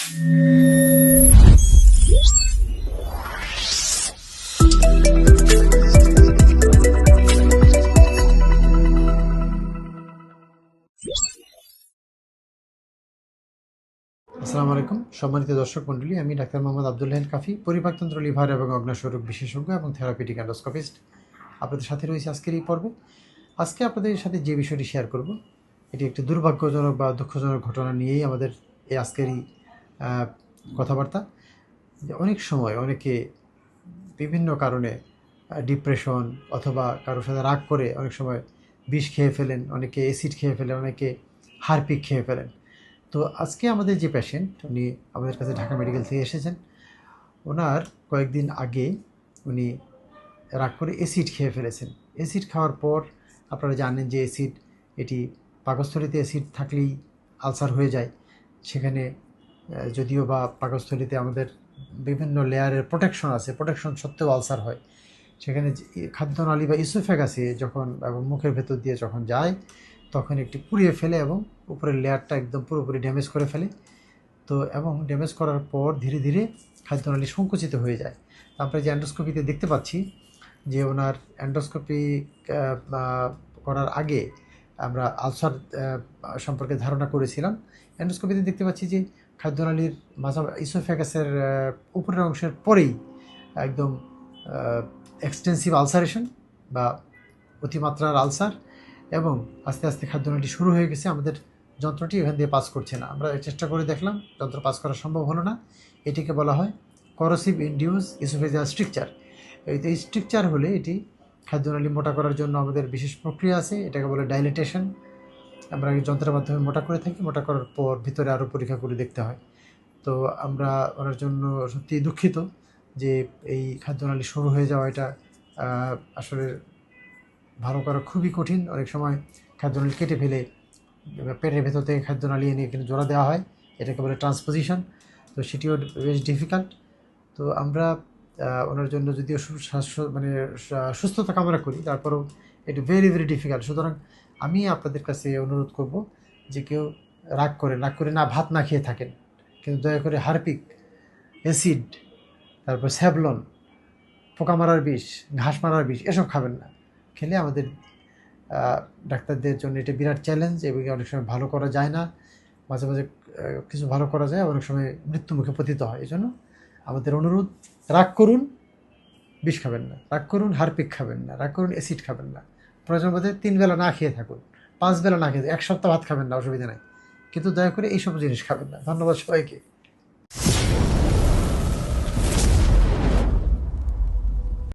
আসসালামু আলাইকুম সম্মানিত দর্শক মণ্ডলী, আমি ডাক্তার মোহাম্মদ আব্দুল্লাহ কাফি, পরিপাকতন্ত্র, লিভার এবং অগ্ন্যাশয় রোগ বিশেষজ্ঞ এবং থেরাপিউটিক এন্ডোস্কোপিস্ট। আপনাদের সাথে রয়েছে আজকের এই পর্বে। আজকে আপনাদের সাথে যে বিষয়টি শেয়ার করব, এটি একটি দুর্ভাগ্যজনক বা দুঃখজনক ঘটনা নিয়েই আমাদের এই আজকের এই কথাবার্তা। অনেক সময় অনেকে বিভিন্ন কারণে ডিপ্রেশন অথবা কারোর সাথে রাগ করে অনেক সময় বিষ খেয়ে ফেলেন, অনেকে অ্যাসিড খেয়ে ফেলেন, অনেকে হারপিক খেয়ে ফেলেন। তো আজকে আমাদের যে পেশেন্ট, উনি আমাদের কাছে ঢাকা মেডিকেল থেকে এসেছেন। ওনার কয়েকদিন আগে উনি রাগ করে অ্যাসিড খেয়ে ফেলেছেন। অ্যাসিড খাওয়ার পর আপনারা জানেন যে অ্যাসিড, এটি পাকস্থলীতে অ্যাসিড থাকলেই আলসার হয়ে যায়। সেখানে যদিও বা পাকস্থলীতে আমাদের বিভিন্ন লেয়ারের প্রোটেকশন আছে, প্রোটেকশন সত্ত্বেও আলসার হয়। সেখানে খাদ্যনালী বা ইসোফেগাসে যখন এবং মুখের ভেতর দিয়ে যখন যায়, তখন একটি পুড়িয়ে ফেলে এবং উপরের লেয়ারটা একদম পুরোপুরি ড্যামেজ করে ফেলে। তো এবং ড্যামেজ করার পর ধীরে ধীরে খাদ্যনালী সংকুচিত হয়ে যায়। আমরা যে অ্যান্ডোস্কোপিতে দেখতে পাচ্ছি যে ওনার অ্যান্ডোস্কোপি করার আগে আমরা আলসার সম্পর্কে ধারণা করেছিলাম। অ্যান্ডোস্কোপিতে দেখতে পাচ্ছি যে খাদ্যনালীর মাঝা ইসোফেগাসের উপরের অংশের পরেই একদম এক্সটেন্সিভ আলসারেশন বা অতিমাত্রার আলসার, এবং আস্তে আস্তে খাদ্যনালী শুরু হয়ে গেছে। আমাদের যন্ত্রটি এখান দিয়ে পাস করছে না। আমরা চেষ্টা করে দেখলাম, যন্ত্র পাস করা সম্ভব হলো না। এটিকে বলা হয় করোসিভ ইনডিউস ইসোফেজিয়াল স্ট্রিকচার। এই স্ট্রিকচার হলে এটি খাদ্যনালী মোটা করার জন্য আমাদের বিশেষ প্রক্রিয়া আছে, এটাকে বলে ডাইলেটেশন। আমরা এই যন্ত্রের মাধ্যমে মোটা করে থাকি, মোটা করার পর ভিতরে আরও পরীক্ষা করে দেখতে হয়। তো আমরা ওনার জন্য সত্যিই দুঃখিত যে এই খাদ্যনালী শুরু হয়ে যাওয়া, এটা আসলে ভালো করা খুবই কঠিন। অনেক সময় খাদ্যনালী কেটে ফেলে পেটের ভেতর থেকে খাদ্যনালী এনে এখানে জোড়া দেওয়া হয়, এটাকে বলে ট্রান্সপোজিশন। তো সেটিও বেশ ডিফিকাল্ট। তো আমরা ওনার জন্য যদিও মানে সুস্থতা কামনা করি, তারপরেও এটা ভেরি ভেরি ডিফিকাল্ট। সুতরাং আমি আপনাদের কাছে অনুরোধ করব যে কেউ রাগ করে না ভাত না খেয়ে থাকেন, কিন্তু দয়া করে হারপিক, অ্যাসিড, তারপর স্যাভলন, পোকা মারার বিষ, ঘাস মারার বিষ এসব খাবেন না। খেলে আমাদের ডাক্তারদের জন্য এটা বিরাট চ্যালেঞ্জ, এবং অনেক সময় ভালো করা যায় না। মাঝে মাঝে কিছু ভালো করা যায়, অনেক সময় মৃত্যুমুখে পতিত হয়। এই জন্য আমাদের অনুরোধ, রাগ করুন, বিষ খাবেন না। রাগ করুন, হারপিক খাবেন না। রাগ করুন, অ্যাসিড খাবেন না। প্রয়োজন বোধে 3 বেলা না খেয়ে থাকুন, 5 বেলা না খেয়ে, 1 সপ্তাহ ভাত খাবেন না, অসুবিধা নাই, কিন্তু দয়া করে এইসব জিনিস খাবেন না। ধন্যবাদ সবাইকে।